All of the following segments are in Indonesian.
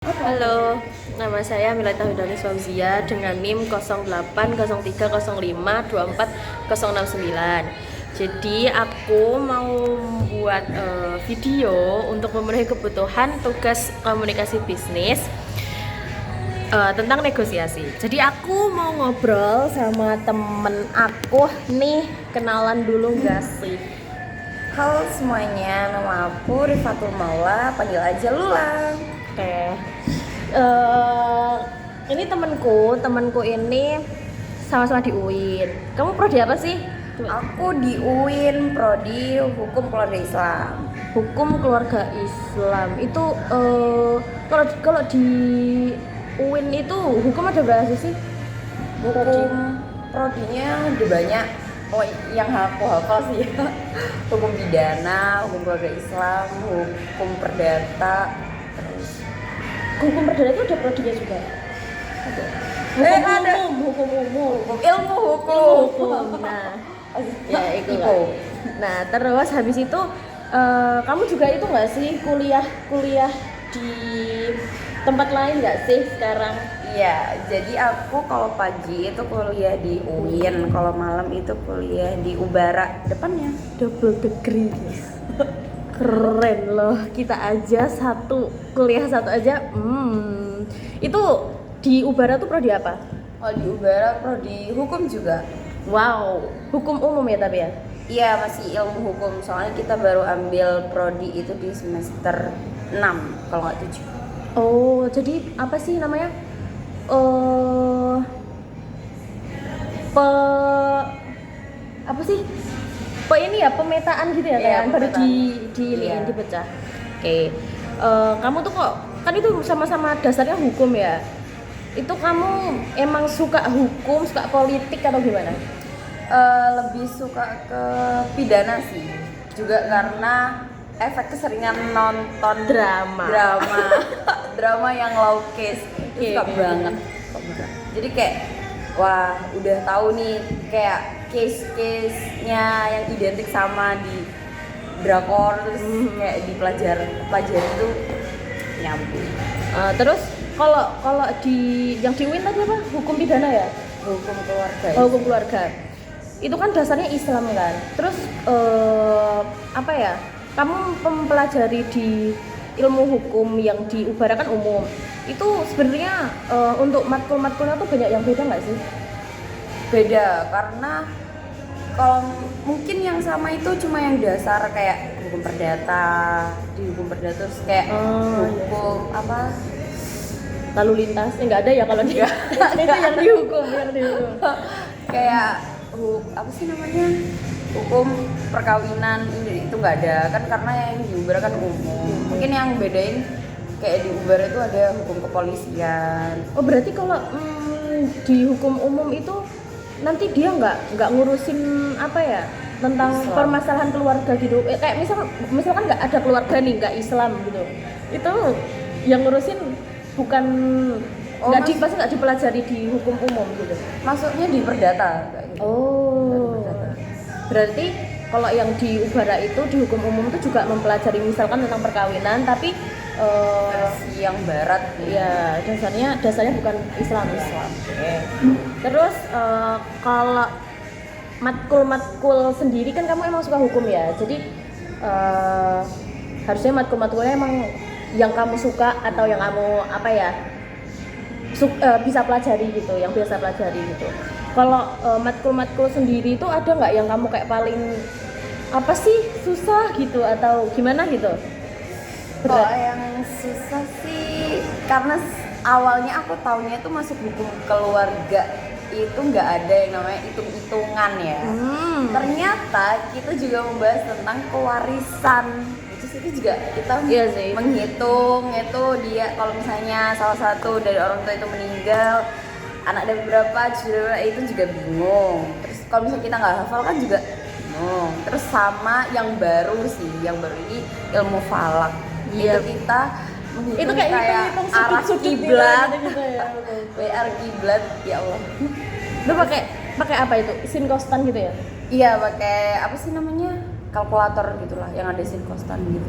Halo, nama saya Milata Hudani Swauzia dengan NIM 080305240469. Jadi aku mau buat video untuk memenuhi kebutuhan tugas komunikasi bisnis tentang negosiasi. Jadi aku mau ngobrol sama temen aku nih, kenalan dulu gak sih? Halo semuanya, nama aku Rifatul Maula, panggil aja Lula. Oke. Ini temanku ini sama-sama di UIN. Kamu prodi apa sih? Aku di UIN, prodi Hukum Keluarga Islam. Hukum Keluarga Islam. Itu kalau di UIN itu hukum ada berapa sih? Hukum prodinya udah banyak. Oh, yang aku hafal sih ya. Hukum pidana, hukum keluarga Islam, hukum perdata, terus Hukum perdata itu ada prodinya juga. ada. Ada. Hukum umum. Ilmu hukum. Nah, ya itu Ipo. lah. Nah, terus habis itu kamu juga itu nggak sih kuliah di tempat lain nggak sih sekarang? Iya, jadi aku kalau pagi itu kuliah di UIN, kalau malam itu kuliah di Ubara depannya. Double degree, guys. Keren loh, kita aja kuliah satu aja. Itu di Ubara tuh prodi apa? Kalau di Ubara prodi hukum juga. Wow, hukum umum ya tapi ya? Iya, masih ilmu hukum, soalnya kita baru ambil prodi itu di semester 6 kalau nggak 7. Oh, jadi apa sih namanya? Pe apa sih? Ini ya pemetaan gitu ya, Iya, kan baru pemetaan. ini Iya. dipecah. Oke. Kamu tuh kok kan itu sama-sama dasarnya hukum ya? Itu kamu emang suka hukum, suka politik atau gimana? Lebih suka ke pidana sih, juga karena efek keseringan nonton Drama. drama yang low case itu suka Oke. banget. Jadi kayak wah udah tahu nih kayak case-nya yang identik sama di drakor, terus kayak di pelajaran itu nyambung. Terus kalau di yang di UIN tadi apa? Hukum pidana ya? Hukum keluarga. Oh, hukum keluarga. Itu kan dasarnya Islam kan. Terus apa ya? Kamu mempelajari di ilmu hukum yang di Ubara kan umum. Itu sebenarnya untuk matkul-matkulnya tuh banyak yang beda nggak sih? Beda karena kalau mungkin yang sama itu cuma yang dasar kayak hukum perdata, di hukum perdata terus kayak hukum apa Lalu lintas nggak ada ya kalau dia itu yang dihukum. kayak apa sih namanya, hukum perkawinan itu nggak ada kan, karena yang di Ubara kan umum. Mungkin yang bedain kayak di Ubara itu ada hukum kepolisian. Oh, berarti kalau di hukum umum itu nanti dia nggak ngurusin apa ya tentang Islam. permasalahan keluarga gitu. Kayak misalkan nggak ada keluarga nih, nggak Islam gitu. Itu yang ngurusin bukan pasti nggak dipelajari di hukum umum gitu. Masuknya di perdata kayak gitu. Oh, berarti kalau yang di Ubara itu di hukum umum itu juga mempelajari misalkan tentang perkawinan, tapi Versi yang barat ya dasarnya bukan Islam. Oke. Terus kalau matkul sendiri kan kamu emang suka hukum ya, jadi harusnya matkul-matkulnya emang yang kamu suka atau yang kamu apa ya bisa pelajari gitu, yang biasa pelajari gitu. Kalau matkul-matkul sendiri itu ada nggak yang kamu kayak paling apa sih susah gitu atau gimana gitu? Kalau yang susah sih karena awalnya aku taunya itu masuk hukum keluarga itu nggak ada yang namanya hitung-hitungan ya. Ternyata kita juga membahas tentang kewarisan. Itu juga kita Iya sih. menghitung itu dia kalau misalnya salah satu dari orang tua itu meninggal, anak dari berapa, itu juga bingung. Terus kalau misalnya kita nggak hafal kan juga bingung. Terus sama yang baru ini ilmu falak. Iya. Itu kita menghitung Itu kayak ngitung arah sudut-sudut kiblat, gitu ya. Betul. WR kiblat, ya Allah. Itu pakai apa itu? Sin kostan gitu ya? Iya, pakai apa sih namanya? Kalkulator gitulah yang ada sin kostan gitu.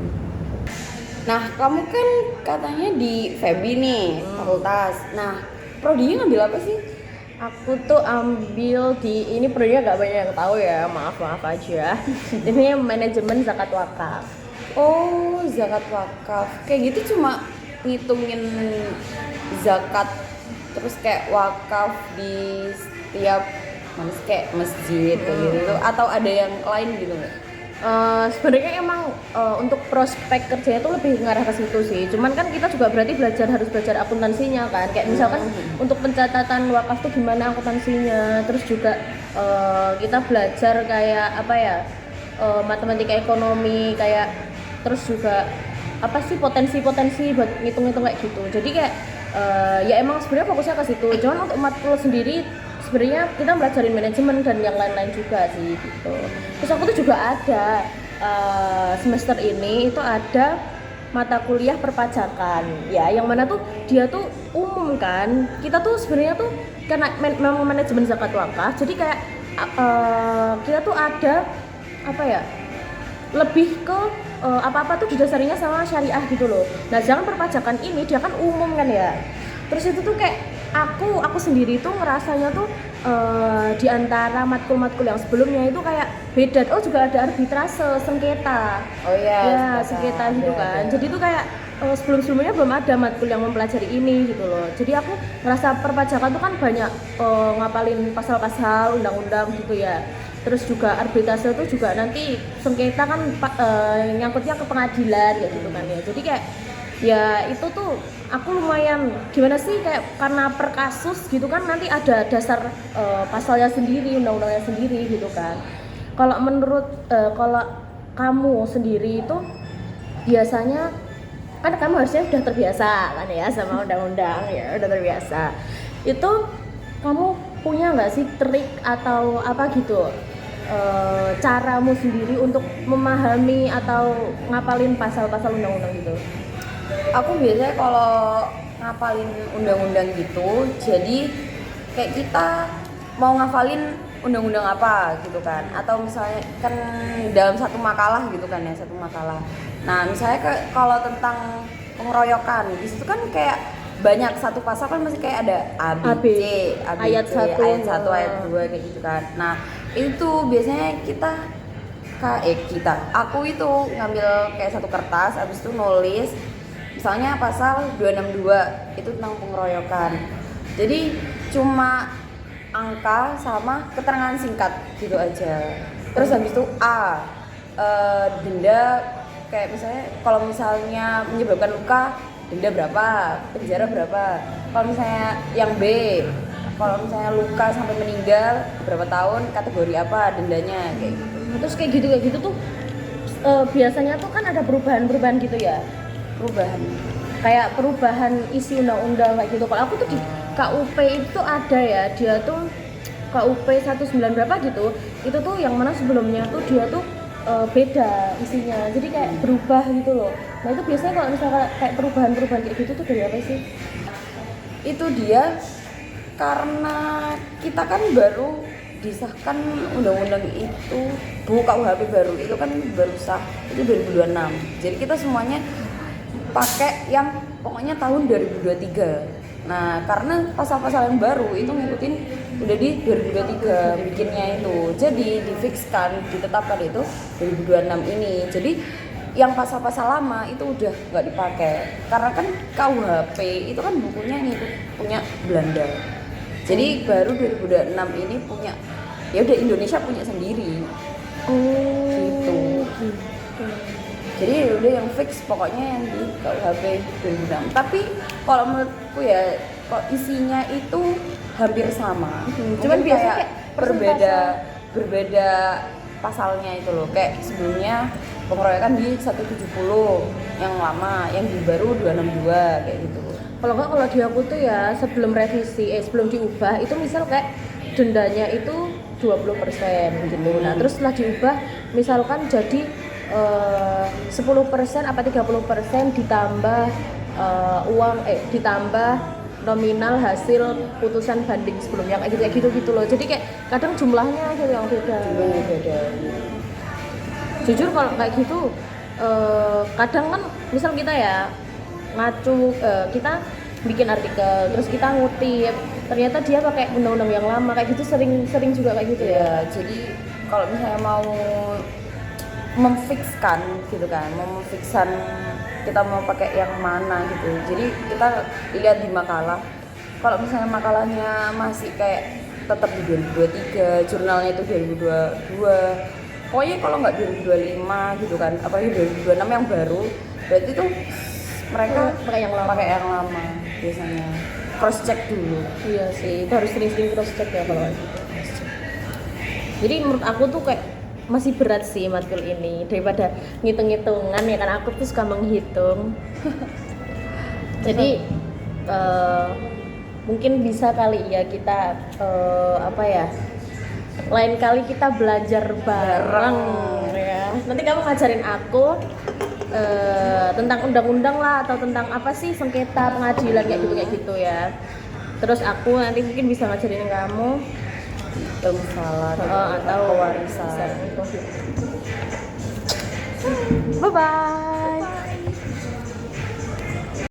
Nah, kamu kan katanya di FEBI nih, fakultas. Nah, prodinya ngambil apa sih? Aku tuh ambil di ini prodinya gak banyak yang tahu ya, maaf aja. Ini manajemen zakat wakaf. Oh, zakat wakaf. Kayak gitu cuma ngitungin zakat terus kayak wakaf di setiap kayak masjid kayak gitu atau ada yang lain gitu nggak? Sebenarnya emang untuk prospek kerjanya tuh lebih ngarah ke situ sih. Cuman kan kita juga berarti harus belajar akuntansinya kan. Kayak misalkan untuk pencatatan wakaf tuh gimana akuntansinya. Terus juga kita belajar kayak apa ya, matematika ekonomi kayak, terus juga apa sih potensi-potensi buat ngitung-ngitung kayak gitu. Jadi kayak ya emang sebenarnya fokusnya ke situ. Cuman untuk matkul sendiri sebenarnya kita belajarin manajemen dan yang lain-lain juga sih gitu. Terus aku tuh juga ada semester ini itu ada mata kuliah perpajakan ya, yang mana tuh dia tuh umum kan. Kita tuh sebenarnya tuh karena memang manajemen zakat wakaf, jadi kayak kita tuh ada apa ya, lebih ke apa-apa tuh didasarinya sama syariah gitu loh. Nah, jangan perpajakan ini dia kan umum kan ya. Terus itu tuh kayak aku sendiri tuh ngerasanya tuh di antara matkul-matkul yang sebelumnya itu kayak beda. Oh, juga ada arbitrase, sengketa. Oh iya, Ya, sengketa gitu kan. Jadi tuh kayak sebelum-sebelumnya belum ada matkul yang mempelajari ini gitu loh. Jadi aku ngerasa perpajakan tuh kan banyak ngapalin pasal-pasal undang-undang gitu ya. Terus juga arbitrase itu juga nanti sengketa kan nyangkutnya ke pengadilan ya gitu kan ya. Jadi kayak ya itu tuh aku lumayan gimana sih, kayak karena per kasus gitu kan nanti ada dasar pasalnya sendiri, undang-undangnya sendiri gitu kan. Kalau menurut kalau kamu sendiri itu biasanya kan kamu harusnya udah terbiasa kan ya sama undang-undang ya, udah terbiasa. Itu kamu punya nggak sih trik atau apa gitu caramu sendiri untuk memahami atau ngapalin pasal-pasal undang-undang gitu? Aku biasanya kalau ngapalin undang-undang gitu, jadi kayak kita mau ngafalin undang-undang apa gitu kan, atau misalnya kan dalam satu makalah gitu kan ya, satu makalah. Nah, misalnya kalau tentang pengeroyokan, di situ kan kayak banyak satu pasal kan masih kayak ada ABC, ayat 1, ayat 2 kayak gitu kan. Nah, itu biasanya aku itu ngambil kayak satu kertas, habis itu nulis misalnya pasal 262 itu tentang pengeroyokan. Jadi cuma angka sama keterangan singkat gitu aja. Terus habis itu denda, kayak misalnya kalau misalnya menyebabkan luka denda berapa, penjara berapa. Kalau misalnya yang B, kalau misalnya luka sampai meninggal berapa tahun, kategori apa dendanya kayak gitu. Terus kayak gitu tuh biasanya tuh kan ada perubahan-perubahan gitu ya. Perubahan isi undang-undang kayak gitu. Kalau aku tuh di KUP itu ada ya, dia tuh KUP 19 berapa gitu. Itu tuh yang mana sebelumnya tuh dia tuh beda isinya. Jadi kayak berubah gitu loh. Nah, itu biasanya kalau misalnya kayak perubahan-perubahan kayak gitu tuh dari apa sih? Itu dia karena kita kan baru disahkan undang-undang itu, KUHP baru itu kan baru sah itu 2026. Jadi kita semuanya pakai yang pokoknya tahun 2023. Nah, karena pasal-pasal yang baru itu ngikutin udah di 2023 bikinnya itu. Jadi ditetapkan itu 2026 ini. Jadi yang pasal-pasal lama itu udah nggak dipakai. Karena kan KUHP itu kan bukunya punya Belanda. Jadi baru 2026 ini punya, ya udah Indonesia punya sendiri. Gitu. Jadi udah yang fix pokoknya yang di KUHP 2006. Tapi kalau menurutku ya, kok isinya itu hampir sama. Cuman biasanya berbeda pasalnya itu loh. Kayak sebelumnya pengeroyokan di 170 yang lama, yang di baru 262 kayak gitu. Kalau di aku tuh ya sebelum revisi, sebelum diubah itu misal kayak dendanya itu 20% gitu. Nah, terus setelah diubah misalkan jadi 10% apa 30% ditambah ditambah nominal hasil putusan banding sebelumnya kayak gitu loh. Jadi kayak kadang jumlahnya gitu yang beda. Jumlahnya beda. Jujur kalau kayak gitu kadang kan misal kita ya ngacu, kita bikin artikel terus kita ngutip, ternyata dia pakai undang-undang yang lama kayak gitu, sering juga kayak gitu ya. Jadi kalau misalnya mau memfikskan gitu kan, memfikskan kita mau pakai yang mana gitu, jadi kita lihat di makalah. Kalau misalnya makalahnya masih kayak tetap di 2023, jurnalnya itu 2022, pokoknya kalau nggak 2025 gitu kan, apalagi 2026 yang baru, berarti tuh mereka pakai yang lama biasanya. Cross check dulu. Iya sih, itu harus sering-sering cross check ya kalau gitu. Jadi menurut aku tuh kayak masih berat sih matkul ini daripada ngitung-ngitungan ya kan, aku tuh suka menghitung. Jadi mungkin bisa kali ya kita apa ya, lain kali kita belajar bareng ya. Nanti kamu ngajarin aku tentang undang-undang lah, atau tentang apa sih sengketa pengadilan kayak gitu ya. Terus aku nanti mungkin bisa ngajarin kamu Ilmu salah atau pewarisan. bye bye.